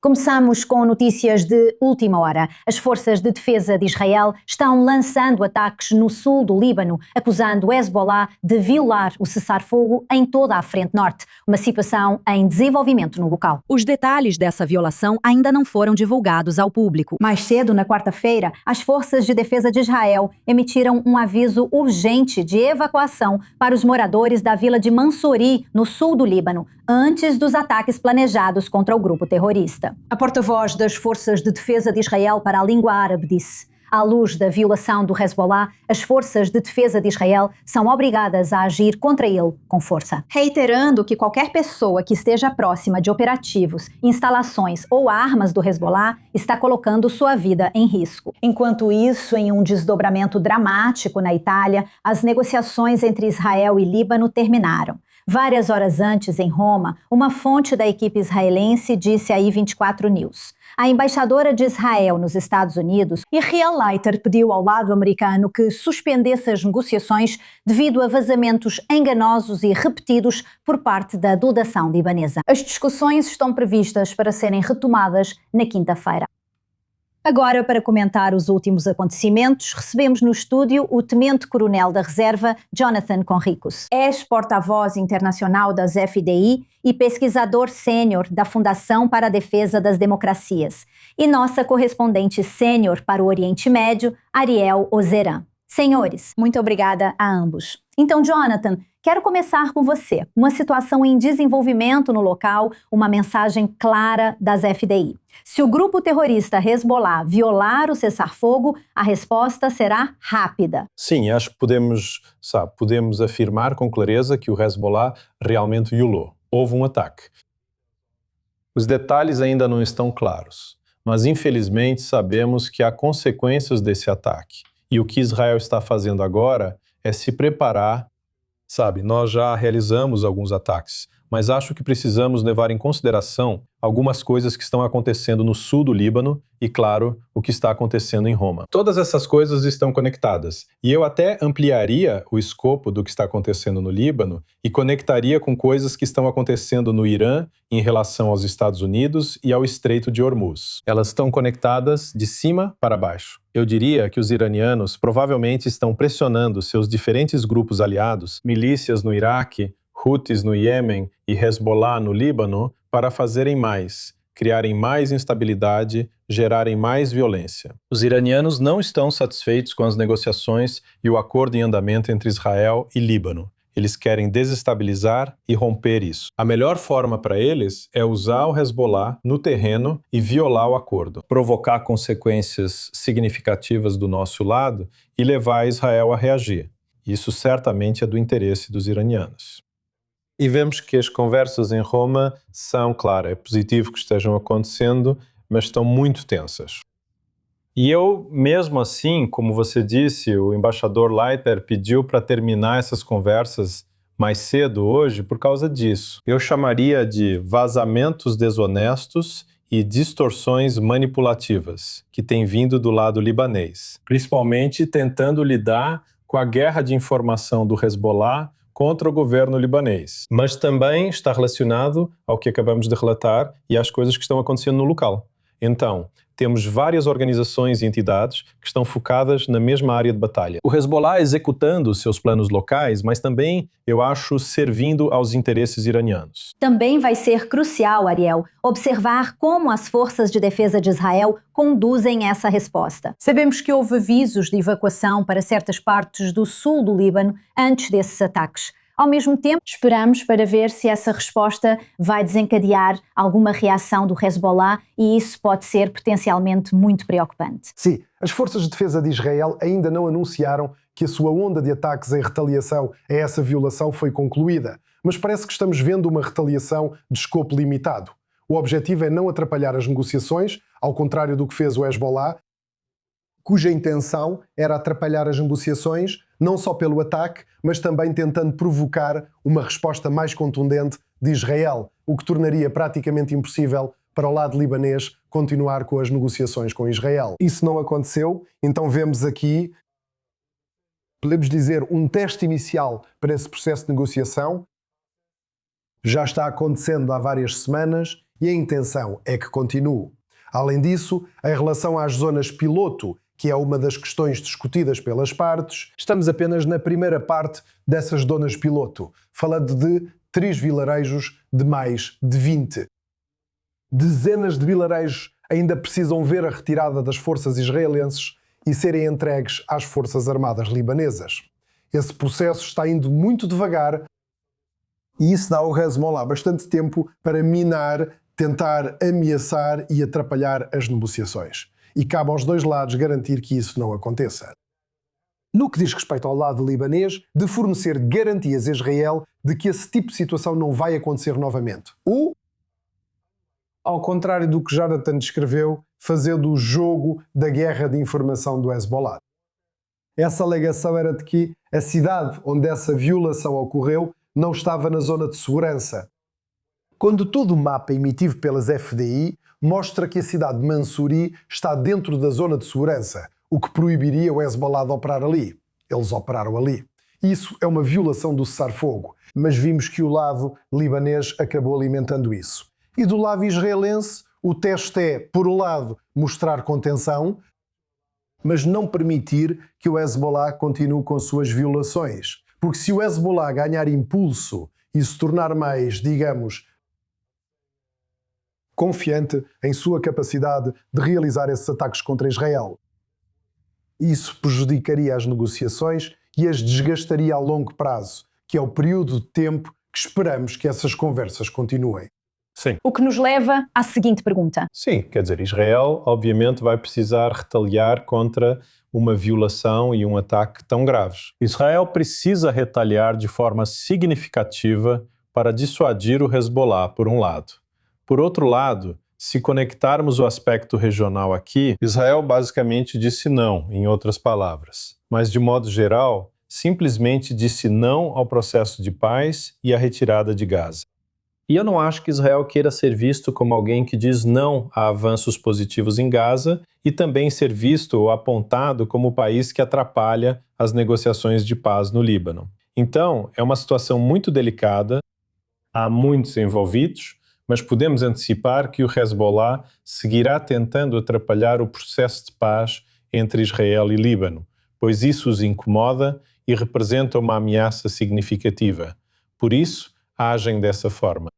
Começamos com notícias de última hora. As forças de defesa de Israel estão lançando ataques no sul do Líbano, acusando o Hezbollah de violar o cessar-fogo em toda a frente norte, uma situação em desenvolvimento no local. Os detalhes dessa violação ainda não foram divulgados ao público. Mais cedo, na quarta-feira, as forças de defesa de Israel emitiram um aviso urgente de evacuação para os moradores da vila de Mansouri, no sul do Líbano, antes dos ataques planejados contra o grupo terrorista. A porta-voz das Forças de Defesa de Israel para a língua árabe disse: à luz da violação do Hezbollah, as Forças de Defesa de Israel são obrigadas a agir contra ele com força. Reiterando que qualquer pessoa que esteja próxima de operativos, instalações ou armas do Hezbollah está colocando sua vida em risco. Enquanto isso, em um desdobramento dramático na Itália, as negociações entre Israel e Líbano terminaram. Várias horas antes, em Roma, uma fonte da equipe israelense disse à I24 News: a embaixadora de Israel nos Estados Unidos, Ariel Leiter, pediu ao lado americano que suspendesse as negociações devido a vazamentos enganosos e repetidos por parte da delegação libanesa. As discussões estão previstas para serem retomadas na quinta-feira. Agora, para comentar os últimos acontecimentos, recebemos no estúdio o Tenente-Coronel da Reserva, Jonathan Conricus. Ex-porta-voz internacional das FDI e pesquisador sênior da Fundação para a Defesa das Democracias. E nossa correspondente sênior para o Oriente Médio, Ariel Ozeran. Senhores, muito obrigada a ambos. Então, Jonathan, quero começar com você. Uma situação em desenvolvimento no local, uma mensagem clara das FDI. Se o grupo terrorista Hezbollah violar o cessar-fogo, a resposta será rápida. Sim, acho que podemos afirmar com clareza que o Hezbollah realmente violou. Houve um ataque. Os detalhes ainda não estão claros, mas infelizmente sabemos que há consequências desse ataque. E o que Israel está fazendo agora é se preparar. Nós já realizamos alguns ataques, mas acho que precisamos levar em consideração algumas coisas que estão acontecendo no sul do Líbano e, claro, o que está acontecendo em Roma. Todas essas coisas estão conectadas. E eu até ampliaria o escopo do que está acontecendo no Líbano e conectaria com coisas que estão acontecendo no Irã em relação aos Estados Unidos e ao Estreito de Hormuz. Elas estão conectadas de cima para baixo. Eu diria que os iranianos provavelmente estão pressionando seus diferentes grupos aliados, milícias no Iraque, Houthis no Iêmen e Hezbollah no Líbano, para fazerem mais, criarem mais instabilidade, gerarem mais violência. Os iranianos não estão satisfeitos com as negociações e o acordo em andamento entre Israel e Líbano. Eles querem desestabilizar e romper isso. A melhor forma para eles é usar o Hezbollah no terreno e violar o acordo, provocar consequências significativas do nosso lado e levar Israel a reagir. Isso certamente é do interesse dos iranianos. E vemos que as conversas em Roma são, claro, é positivo que estejam acontecendo, mas estão muito tensas. E eu, mesmo assim, como você disse, o embaixador Leiter pediu para terminar essas conversas mais cedo hoje por causa disso. Eu chamaria de vazamentos desonestos e distorções manipulativas que têm vindo do lado libanês, principalmente tentando lidar com a guerra de informação do Hezbollah contra o governo libanês, mas também está relacionado ao que acabamos de relatar e às coisas que estão acontecendo no local. Então, temos várias organizações e entidades que estão focadas na mesma área de batalha. O Hezbollah executando seus planos locais, mas também, eu acho, servindo aos interesses iranianos. Também vai ser crucial, Ariel, observar como as forças de defesa de Israel conduzem essa resposta. Sabemos que houve avisos de evacuação para certas partes do sul do Líbano antes desses ataques. Ao mesmo tempo, esperamos para ver se essa resposta vai desencadear alguma reação do Hezbollah e isso pode ser potencialmente muito preocupante. Sim, as forças de defesa de Israel ainda não anunciaram que a sua onda de ataques em retaliação a essa violação foi concluída, mas parece que estamos vendo uma retaliação de escopo limitado. O objetivo é não atrapalhar as negociações, ao contrário do que fez o Hezbollah, cuja intenção era atrapalhar as negociações, não só pelo ataque, mas também tentando provocar uma resposta mais contundente de Israel, o que tornaria praticamente impossível para o lado libanês continuar com as negociações com Israel. Isso não aconteceu, então vemos aqui, podemos dizer, um teste inicial para esse processo de negociação. Já está acontecendo há várias semanas e a intenção é que continue. Além disso, em relação às zonas piloto, que é uma das questões discutidas pelas partes, estamos apenas na primeira parte dessas zonas piloto, falando de 3 vilarejos de mais de 20. Dezenas de vilarejos ainda precisam ver a retirada das forças israelenses e serem entregues às forças armadas libanesas. Esse processo está indo muito devagar e isso dá ao Hezbollah bastante tempo para minar, tentar ameaçar e atrapalhar as negociações. E cabe aos dois lados garantir que isso não aconteça. No que diz respeito ao lado libanês, de fornecer garantias a Israel de que esse tipo de situação não vai acontecer novamente. Ou, ao contrário do que Jonathan descreveu, fazendo o jogo da guerra de informação do Hezbollah. Essa alegação era de que a cidade onde essa violação ocorreu não estava na zona de segurança, quando todo o mapa emitido pelas FDI mostra que a cidade de Mansouri está dentro da zona de segurança, o que proibiria o Hezbollah de operar ali. Eles operaram ali. Isso é uma violação do cessar-fogo, mas vimos que o lado libanês acabou alimentando isso. E do lado israelense, o teste é, por um lado, mostrar contenção, mas não permitir que o Hezbollah continue com suas violações. Porque se o Hezbollah ganhar impulso e se tornar mais, digamos, confiante em sua capacidade de realizar esses ataques contra Israel, isso prejudicaria as negociações e as desgastaria a longo prazo, que é o período de tempo que esperamos que essas conversas continuem. Sim. O que nos leva à seguinte pergunta. Sim, quer dizer, Israel obviamente vai precisar retaliar contra uma violação e um ataque tão graves. Israel precisa retaliar de forma significativa para dissuadir o Hezbollah, por um lado. Por outro lado, se conectarmos o aspecto regional aqui, Israel basicamente disse não, em outras palavras. Mas, de modo geral, simplesmente disse não ao processo de paz e à retirada de Gaza. E eu não acho que Israel queira ser visto como alguém que diz não a avanços positivos em Gaza e também ser visto ou apontado como o país que atrapalha as negociações de paz no Líbano. Então, é uma situação muito delicada, há muitos envolvidos, mas podemos antecipar que o Hezbollah seguirá tentando atrapalhar o processo de paz entre Israel e Líbano, pois isso os incomoda e representa uma ameaça significativa. Por isso, agem dessa forma.